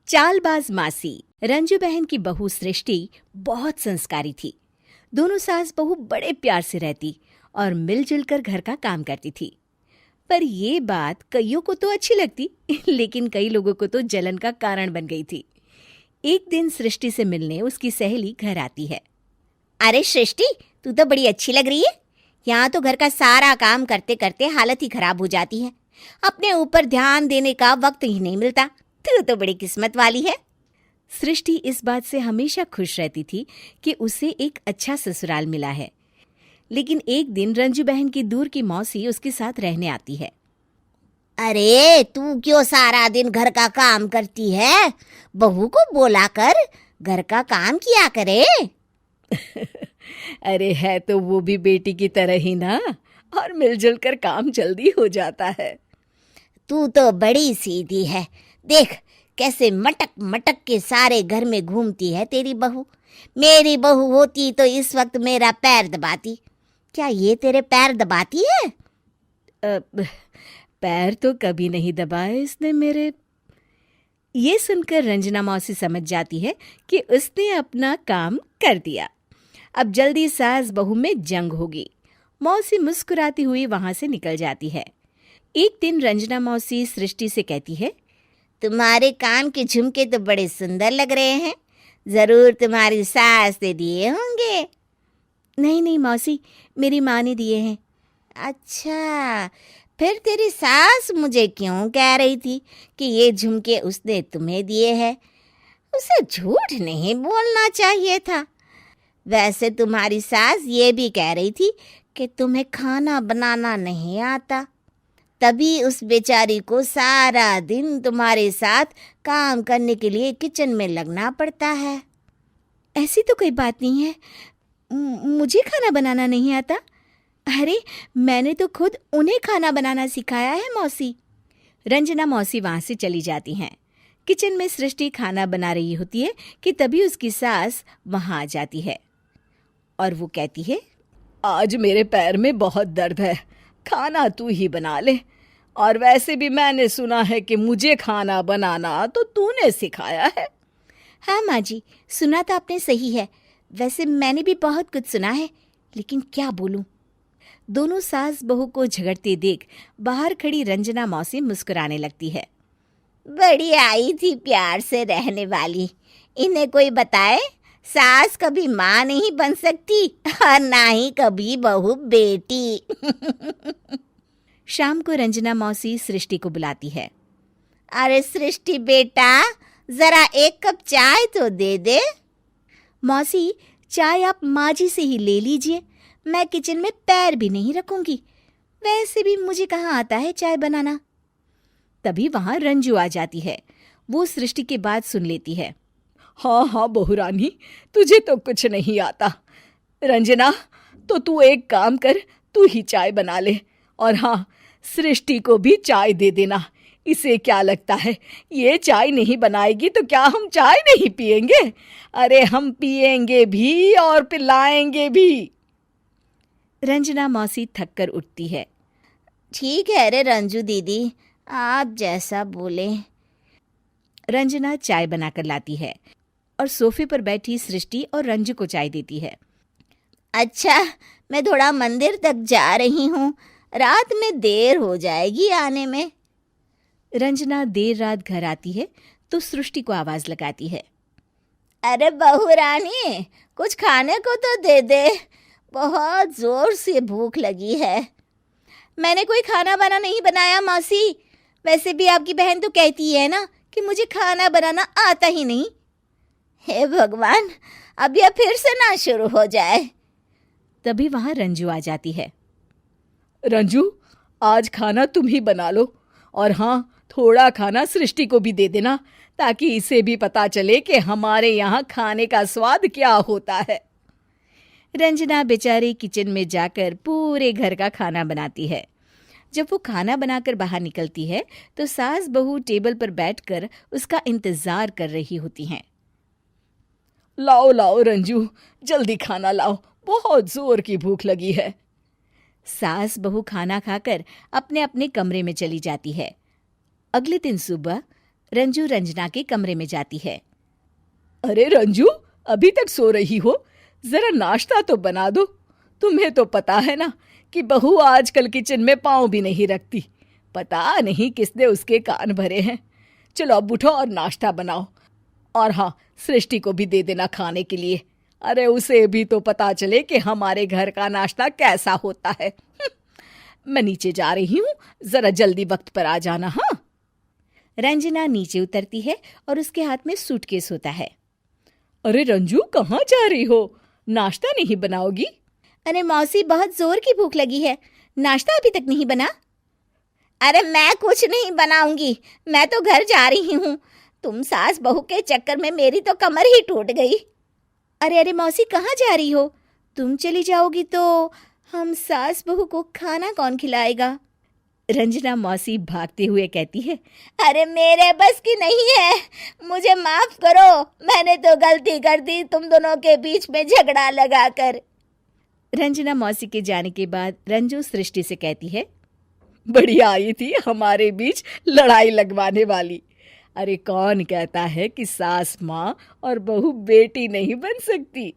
चालबाज मासी रंजू बहन की बहू सृष्टि बहुत संस्कारी थी। दोनों सास बहू बड़े प्यार से रहती और मिलजुल कर घर का काम करती थी। पर ये बात कईयों को तो अच्छी लगती लेकिन कई लोगों को तो जलन का कारण बन गई थी। एक दिन सृष्टि से मिलने उसकी सहेली घर आती है। अरे सृष्टि, तू तो बड़ी अच्छी लग रही है। यहाँ तो घर का सारा काम करते करते हालत ही खराब हो जाती है। अपने ऊपर ध्यान देने का वक्त ही नहीं मिलता। तू तो बड़ी किस्मत वाली है। सृष्टि इस बात से हमेशा खुश रहती थी कि उसे एक अच्छा ससुराल मिला है। लेकिन एक दिन रंजू बहन की दूर की मौसी उसके साथ रहने आती है। अरे तू क्यों सारा दिन घर का काम करती है? बहू को बोला कर घर का काम किया करे। अरे है तो वो भी बेटी की तरह ही ना, और मिलजुल कर काम जल्दी हो जाता है। तू तो बड़ी सीधी है। देख कैसे मटक मटक के सारे घर में घूमती है तेरी बहू। मेरी बहू होती तो इस वक्त मेरा पैर दबाती। क्या ये तेरे पैर दबाती है? पैर तो कभी नहीं दबाए इसने मेरे। ये सुनकर रंजना मौसी समझ जाती है कि उसने अपना काम कर दिया। अब जल्दी सास बहू में जंग होगी। मौसी मुस्कुराती हुई वहां से निकल जाती है। एक दिन रंजना मौसी सृष्टि से कहती है, तुम्हारे कान के झुमके तो बड़े सुंदर लग रहे हैं। जरूर तुम्हारी सास ने दिए होंगे। नहीं नहीं मौसी, मेरी माँ ने दिए हैं। अच्छा, फिर तेरी सास मुझे क्यों कह रही थी कि ये झुमके उसने तुम्हें दिए हैं? उसे झूठ नहीं बोलना चाहिए था। वैसे तुम्हारी सास ये भी कह रही थी कि तुम्हें खाना बनाना नहीं आता, तभी उस बेचारी को सारा दिन तुम्हारे साथ काम करने के लिए किचन में लगना पड़ता है। ऐसी तो कोई बात नहीं है। मुझे खाना बनाना नहीं आता। अरे मैंने तो खुद उन्हें खाना बनाना सिखाया है मौसी। रंजना मौसी वहां से चली जाती हैं। किचन में सृष्टि खाना बना रही होती है कि तभी उसकी सास वहां आ जाती है और वो कहती है, आज मेरे पैर में बहुत दर्द है, खाना तू ही बना ले। और वैसे भी मैंने सुना है कि मुझे खाना बनाना तो तूने सिखाया है। हाँ माँ जी, सुना तो आपने सही है। वैसे मैंने भी बहुत कुछ सुना है, लेकिन क्या बोलूं। दोनों सास बहू को झगड़ते देख बाहर खड़ी रंजना मौसी मुस्कुराने लगती है। बड़ी आई थी प्यार से रहने वाली। इन्हें कोई बताए सास कभी माँ नहीं बन सकती और ना ही कभी बहू बेटी। शाम को रंजना मौसी सृष्टि को बुलाती है। अरे सृष्टि बेटा, जरा एक कप चाय तो दे दे। मौसी, चाय आप माँ जी से ही ले लीजिए, मैं किचन में पैर भी नहीं रखूंगी। वैसे भी मुझे कहाँ आता है चाय बनाना। तभी वहां रंजू आ जाती है। वो सृष्टि की बात सुन लेती है। हाँ हाँ बहू रानी, तुझे तो कुछ नहीं आता। रंजना, तो तू एक काम कर, तू ही चाय बना ले। और हाँ, सृष्टि को भी चाय दे देना। इसे क्या लगता है ये चाय नहीं बनाएगी तो क्या हम चाय नहीं पिएंगे? अरे हम पिएंगे भी और पिलाएंगे भी। रंजना मौसी थक कर उठती है। ठीक है रे रंजू दीदी, आप जैसा बोले। रंजना चाय बनाकर लाती है और सोफे पर बैठी सृष्टि और रंजू को चाय देती है। अच्छा, मैं थोड़ा मंदिर तक जा रही हूँ, रात में देर हो जाएगी आने में। रंजना देर रात घर आती है तो सृष्टि को आवाज लगाती है। अरे बहू रानी, कुछ खाने को तो दे दे, बहुत जोर से भूख लगी है। मैंने कोई खाना वाना नहीं बनाया मौसी। वैसे भी आपकी बहन तो कहती है ना कि मुझे खाना बनाना आता ही नहीं। हे भगवान, अब यह फिर से ना शुरू हो जाए। तभी वहां रंजू आ जाती है। रंजू, आज खाना तुम ही बना लो, और हाँ, थोड़ा खाना सृष्टि को भी दे देना ताकि इसे भी पता चले कि हमारे यहाँ खाने का स्वाद क्या होता है। रंजना बेचारी किचन में जाकर पूरे घर का खाना बनाती है। जब वो खाना बनाकर बाहर निकलती है तो सास बहू टेबल पर बैठकर उसका इंतजार कर रही होती हैं। लाओ लाओ रंजू, जल्दी खाना लाओ, बहुत जोर की भूख लगी है। सास बहू खाना खाकर अपने अपने कमरे में चली जाती है। अगले दिन सुबह रंजू रंजना के कमरे में जाती है। अरे रंजू, अभी तक सो रही हो? जरा नाश्ता तो बना दो। तुम्हें तो पता है ना कि बहू आजकल किचन में पाँव भी नहीं रखती। पता नहीं किसने उसके कान भरे हैं। चलो अब उठो और नाश्ता बनाओ। और हाँ, सृष्टि को भी दे देना खाने के लिए। अरे उसे भी तो पता चले कि हमारे घर का नाश्ता कैसा होता है। मैं नीचे जा रही हूँ, जरा जल्दी वक्त पर आ जाना। हाँ। रंजना नीचे उतरती है और उसके हाथ में सूटकेस होता है। अरे रंजू, कहाँ जा रही हो? नाश्ता नहीं बनाओगी? अरे मौसी, बहुत जोर की भूख लगी है, नाश्ता अभी तक नहीं बना। अरे मैं कुछ नहीं बनाऊंगी, मैं तो घर जा रही हूँ। तुम सास बहू के चक्कर में मेरी तो कमर ही टूट गई। अरे अरे मौसी, कहाँ जा रही हो? तुम चली जाओगी तो हम सास बहू को खाना कौन खिलाएगा? रंजना मौसी भागते हुए कहती है। अरे मेरे बस की नहीं है, मुझे माफ करो। मैंने तो गलती कर दी तुम दोनों के बीच में झगड़ा लगाकर। रंजना मौसी के जाने के बाद रंजू सृष्टि से कहती है। बढ़िया आई थी हमारे बीच लड़ाई लगवाने वाली। अरे कौन कहता है कि सास माँ और बहू बेटी नहीं बन सकती?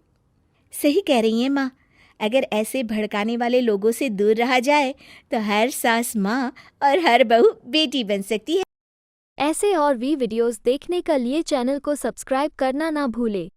सही कह रही हैं माँ। अगर ऐसे भड़काने वाले लोगों से दूर रहा जाए तो हर सास माँ और हर बहू बेटी बन सकती है। ऐसे और भी वीडियोस देखने के लिए चैनल को सब्सक्राइब करना ना भूले।